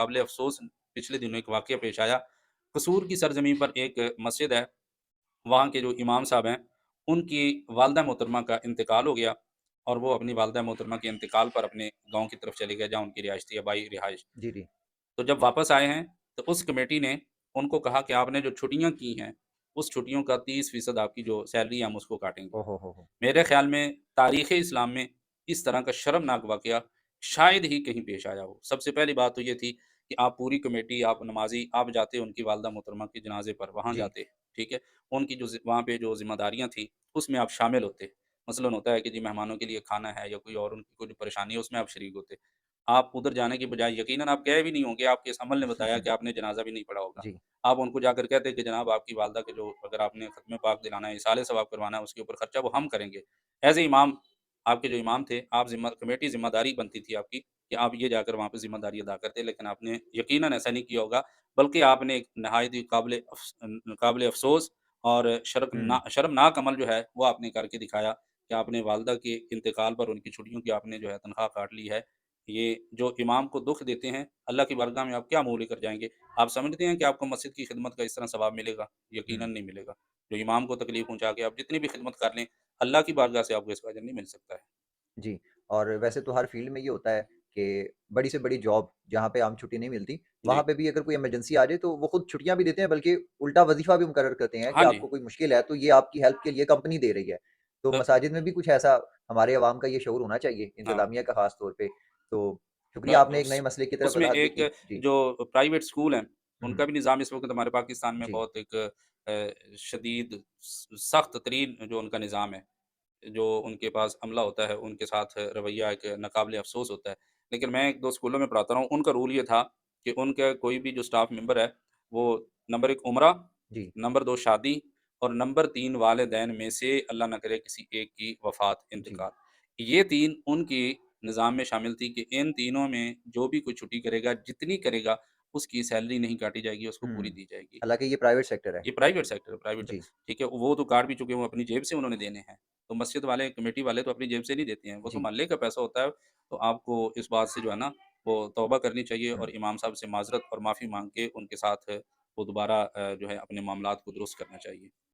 काबिल अफ़सोस पिछले दिनों एक वाक़या पेश आया। कसूर की सरज़मीं पर एक मस्जिद है, वहाँ के जो इमाम साहब हैं, उनकी वालिदा मोहतरमा का इंतकाल हो गया और वो अपनी वालिदा मोहतरमा के इंतकाल पर अपने गाँव की तरफ चले गए, जहाँ उनकी रिहाइश थी, आबाई रिहाइश। जी, जी। तो जब वापस आए हैं, तो उस कमेटी ने उनको कहा कि आपने जो छुट्टियाँ की हैं, उस छुट्टियों का 30% आपकी जो सैलरी है, हम उसको काटेंगे। ओह हो! मेरे ख़्याल में तारीख़-ए-इस्लाम में इस तरह का शर्मनाक वाक़या शायद ही कहीं पेश आया हो। सबसे पहली बात तो ये थी कि आप पूरी कमेटी, आप नमाज़ी, आप जाते उनकी वालिदा मोहतरमा के जनाज़े पर, वहाँ जी। जाते, ठीक है? उनकी जो वहाँ पे जो ज़िम्मेदारियाँ थी, उसमें आप शामिल होते। मसलन होता है कि जी मेहमानों के लिए खाना है या कोई और उनकी कोई परेशानी है, उसमें आप शरीक होते। आप उधर जाने की बजाय यकीनन आप गए भी नहीं होंगे, आपके इस अमल ने बताया कि आपने जनाज़ा भी नहीं पढ़ा होगा। जी। आप उनको जाकर कहते कि जनाब आपकी वालिदा के जो अगर आपने ख़त्म पाक दिलाना है, इसाले सवाब करवाना है, उसके ऊपर खर्चा वो हम करेंगे। ऐज़ ए इमाम, आपके जो इमाम थे, आप कमेटी ज़िम्मेदारी बनती थी आपकी कि आप ये जाकर वहाँ पे ज़िम्मेदारी अदा करते, लेकिन आपने यकीनन ऐसा नहीं किया होगा, बल्कि आपने एक नहायत ही काबिल अफ़सोस और हुँ। शर्मनाक अमल जो है, वो आपने करके दिखाया कि आपने वालिदा के इंतकाल पर उनकी छुट्टियों की आपने जो है तनख़्वाह काट ली है। ये जो इमाम को दुःख देते हैं, अल्लाह की बारगाह में आप क्या मुँह लेकर जाएँगे? आप समझते हैं कि आपको मस्जिद की खिदमत का इस तरह सवाब मिलेगा? हुँ। यकीनन नहीं मिलेगा। जो इमाम को तकलीफ़ पहुँचा के आप जितनी भी खिदमत कर लें, अल्लाह की बारगाह से आपको इसका अजर नहीं मिल सकता है। जी, और वैसे तो हर फ़ील्ड में ये होता है कि बड़ी से बड़ी जॉब जहाँ पे आम छुट्टी नहीं मिलती, वहाँ जी। पे भी अगर कोई इमरजेंसी आ जाए तो वो खुद छुट्टियाँ भी देते हैं, बल्कि उल्टा वज़ीफ़ा भी मुकर्रर करते हैं कि हाँ जी। आपको कोई मुश्किल है तो ये आपकी हेल्प के लिए कंपनी दे रही है। तो ब मसाजिद में भी कुछ ऐसा हमारे अवाम का ये शऊर होना चाहिए, हाँ। इंतज़ामिया का ख़ास तौर पे। तो ब शुक्रिया, आपने एक नए उस मसले की तरफ उसमें वज़ाहत भी एक की। जी। जो प्राइवेट स्कूल हैं, हुँ, उनका हुँ। भी निज़ाम इस वक़्त हमारे पाकिस्तान में जी। बहुत एक शदीद सख़्त तरीन जो उनका निज़ाम है। जो उनके पास अमला होता है, उनके साथ रवैया एक नाक़ाबिल अफ़सोस होता है। लेकिन मैं 1-2 स्कूलों में पढ़ाता रहा हूँ, उनका रूल ये था कि उनका कोई भी जो स्टाफ़ मेंबर है, वो नंबर 1 उम्रा, जी। नंबर 2 शादी और नंबर 3 वालिदैन में से अल्लाह ना करे किसी एक की वफ़ात, जी। इंतकाल। ये 3 उनकी निज़ाम में शामिल थी कि इन तीनों में जो भी कोई छुट्टी करेगा, जितनी करेगा, उसकी सैलरी नहीं काटी जाएगी, उसको हुँ। पूरी दी जाएगी। हालाँकि ये प्राइवेट सेक्टर है। ये प्राइवेट सेक्टर है, प्राइवेट है, जी। ठीक है? वो तो काट भी चुके हैं, वो अपनी जेब से उन्होंने देने हैं। तो मस्जिद वाले, कमेटी वाले तो अपनी जेब से नहीं देते हैं, वो तो जी। मोहल्ले का पैसा होता है। तो आपको इस बात से जो है ना, वो तौबा करनी चाहिए हुँ। और इमाम साहब से माज़रत और माफ़ी माँग के उनके साथ वो दोबारा जो है अपने मामलात को दुरुस्त करना चाहिए।